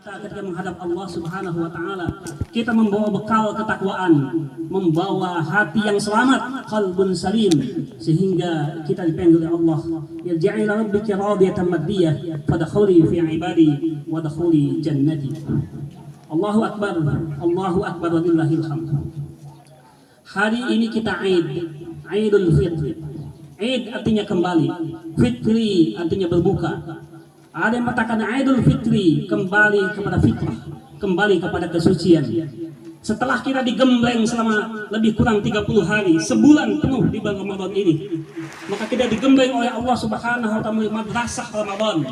ketika menghadap Allah Subhanahu wa taala, kita membawa bekal ketakwaan, membawa hati yang selamat, qalbun salim, sehingga kita dipanggil oleh Allah, yarji'i ila rabbika radiyatan mardiyah fadkhuli fi ibadi wadkhuli jannati. Allahu akbar, Allahu akbar walillahil hamd. Hari ini kita Aid, Aidul Fitri. Aid artinya kembali, Fitri artinya berbuka. Ada yang mengatakan Aidul Fitri, kembali kepada fitrah, kembali kepada kesucian. Setelah kita digembleng selama lebih kurang 30 hari, sebulan penuh di bulan Ramadan ini, maka kita digembleng oleh Allah Subhanahu wa taala madrasah Ramadan,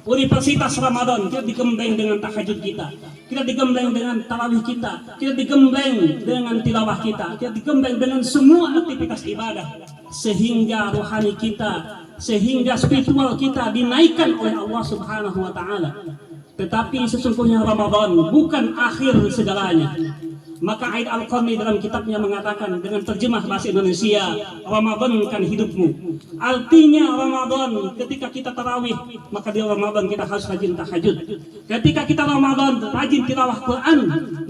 universitas Ramadan. Kita digembleng dengan tahajud kita, kita digembleng dengan tarawih kita digembleng dengan tilawah kita digembleng dengan semua aktivitas ibadah, sehingga rohani kita, sehingga spiritual kita dinaikkan oleh Allah Subhanahu wa taala. Tetapi sesungguhnya Ramadan bukan akhir segalanya. Maka Aid Al-Qarni dalam kitabnya mengatakan dengan terjemah bahasa Indonesia, Ramadan kan hidupmu. Artinya Ramadan ketika kita tarawih, maka di Ramadan kita harus rajin tahajud. Ketika kita Ramadan rajin tilawah Quran,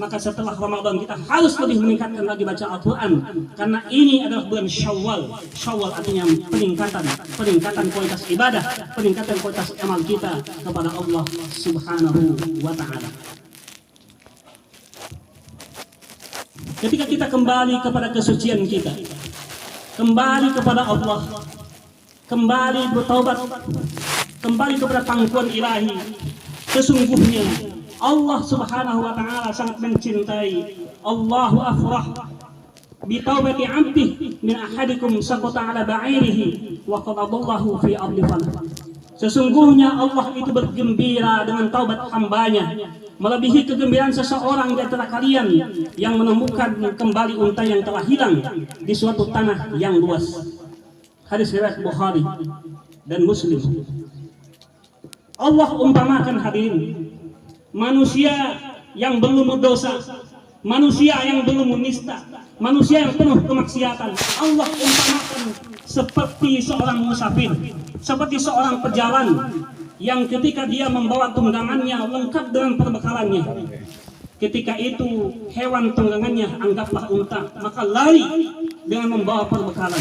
maka setelah Ramadan kita harus lebih meningkatkan lagi baca Al-Quran. Karena ini adalah bulan Syawal. Syawal artinya peningkatan kualitas ibadah, peningkatan kualitas amal kita kepada Allah Subhanahu wa taala. Ketika kita kembali kepada kesucian kita, kembali kepada Allah, kembali bertaubat, kembali kepada pangkuan ilahi, sesungguhnya Allah Subhanahu wa taala sangat mencintai. Allahu afrah bi taubati 'abdihi min ahadikum saqata 'ala ba'irihi wa qadallahu fi ardi falah. Sesungguhnya Allah itu bergembira dengan taubat hambanya, melebihi kegembiraan seseorang di antara kalian yang menemukan kembali unta yang telah hilang di suatu tanah yang luas. Hadis riwayat Bukhari dan Muslim. Allah umpamakan hadirin manusia yang belum berdosa, manusia yang belum menista, manusia yang penuh kemaksiatan. Allah umpamakan seperti seorang musafir, seperti seorang pejalan yang ketika dia membawa tunggangannya lengkap dengan perbekalannya. Ketika itu hewan tunggangannya anggaplah unta, maka lari dengan membawa perbekalan.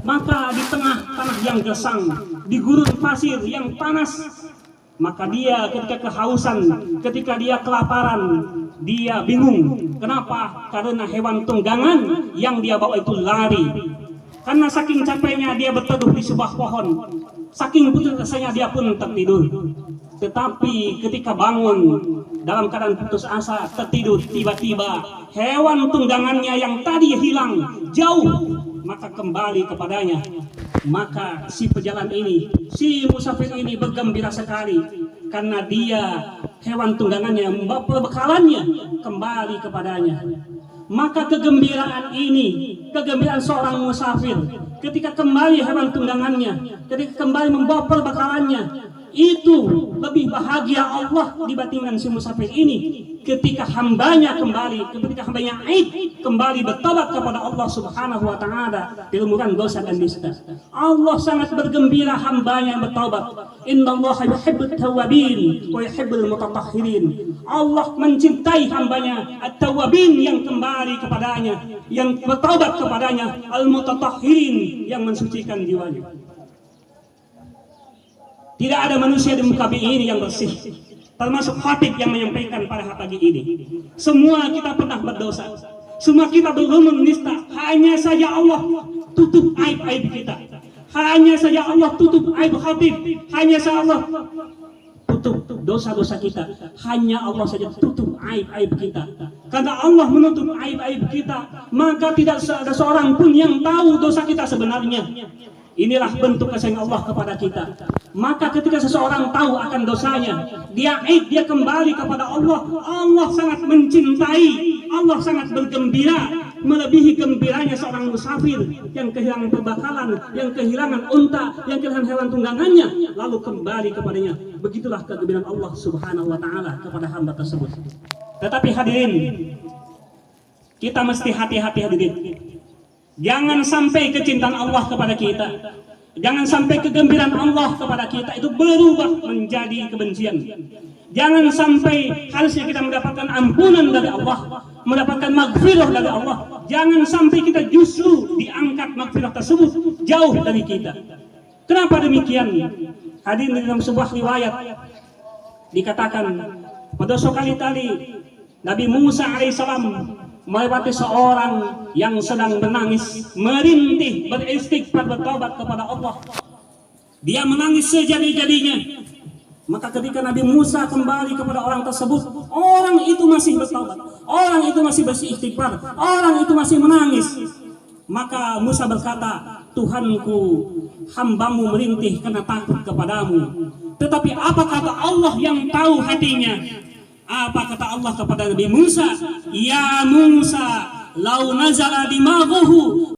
Maka di tengah tanah yang gersang, di gurun pasir yang panas, maka dia ketika kehausan, ketika dia kelaparan, dia bingung. Kenapa? Karena hewan tunggangan yang dia bawa itu lari. Karena saking capeknya dia berteduh di sebuah pohon, saking putus asanya dia pun tertidur. Tetapi ketika bangun dalam keadaan putus asa, tertidur, tiba-tiba hewan tunggangannya yang tadi hilang jauh, maka kembali kepadanya. Maka si pejalan ini, si musafir ini bergembira sekali karena dia hewan tunggangannya, membawa perbekalannya kembali kepadanya. Maka kegembiraan ini, kegembiraan seorang musafir ketika kembali hewan tunggangannya, ketika kembali membawa perbekalannya, itu lebih bahagia Allah dibandingkan si musafir ini ketika hambanya kembali, ketika hambanya Aid kembali bertobat kepada Allah Subhanahu wa taala dari lumuran dosa dan nista. Allah sangat bergembira hambanya yang bertobat. Innallaha yuhibbut tawwabin wa yuhibbul mutatahhirin. Allah mencintai hambanya at-tawwabin yang kembali kepadanya, yang bertobat kepadanya, al-mutatahhirin yang mensucikan jiwanya. Tidak ada manusia di muka bumi ini yang bersih, termasuk khatib yang menyampaikan pada pagi ini. Semua kita pernah berdosa, semua kita belum menista. Hanya saja Allah tutup aib-aib kita. Hanya saja Allah tutup aib khatib. Hanya saja Allah tutup dosa-dosa kita. Hanya Allah saja tutup aib-aib kita. Karena Allah menutup aib-aib kita, maka tidak ada seorang pun yang tahu dosa kita sebenarnya. Inilah bentuk kasih Allah kepada kita. Maka ketika seseorang tahu akan dosanya, dia Aid, dia kembali kepada Allah. Allah sangat mencintai, Allah sangat bergembira, melebihi gembiranya seorang musafir yang kehilangan perbekalan, yang kehilangan unta, yang kehilangan hewan tunggangannya, lalu kembali kepadanya. Begitulah kegembiraan Allah Subhanahu wa taala kepada hamba tersebut. Tetapi hadirin, kita mesti hati-hati hadirin. Jangan sampai kecintaan Allah kepada kita, jangan sampai kegembiraan Allah kepada kita itu berubah menjadi kebencian. Jangan sampai harusnya kita mendapatkan ampunan dari Allah, mendapatkan maghfirah dari Allah. Jangan sampai kita justru diangkat maghfirah tersebut jauh dari kita. Kenapa demikian? Hadirin, dalam sebuah riwayat dikatakan pada suatu kali tadi Nabi Musa alaihissalam melewati seorang yang sedang menangis, merintih, beristighfar, bertobat kepada Allah. Dia menangis sejadi-jadinya. Maka ketika Nabi Musa kembali kepada orang tersebut, orang itu masih bertobat, orang itu masih beristighfar, orang itu masih menangis. Maka Musa berkata, Tuhanku, hambamu merintih karena takut kepadamu. Tetapi apa kata Allah yang tahu hatinya? Apa kata Allah kepada Nabi Musa? Ya Musa, lau nazala dimaghuhu